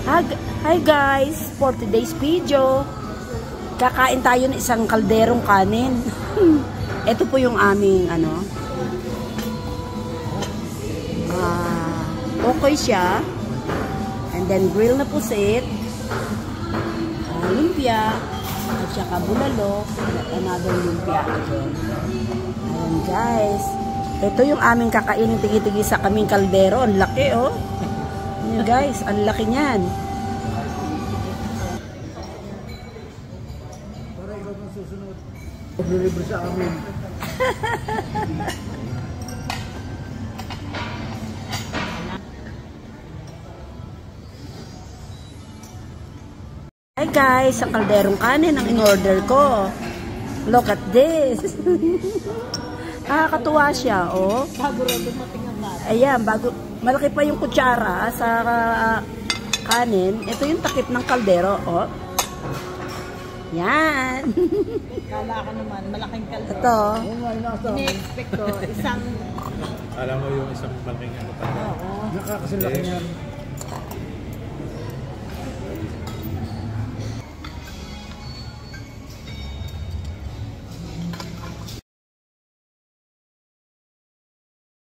Hi guys, for today's video, kakain tayo ng isang kalderong kanin. Ito po yung aming okay siya. And then grill na pusit, lumpia, at saka bulalo, at another lumpia again. Ayan guys, ito yung aming kakainin tigi-tigi sa kaming kaldero. Ang laki oh. Ayan guys, ang laki niyan. Para ikaw ang susunod. Maglilibre sa amin. Hi guys, ang kalderong kanin ang in-order ko. Look at this. Nakakatuwa siya, oh. Bago rin dumating ang bata. Ayan, malaki pa yung kutsara sa kanin. Ito yung takip ng kaldero, oh. Yan. Kala ka naman, malaking kaldero. Ito. Ini-expect ko, isang... Alam mo yung isang malaking ano pa. Oo. Nakakasilaki yan.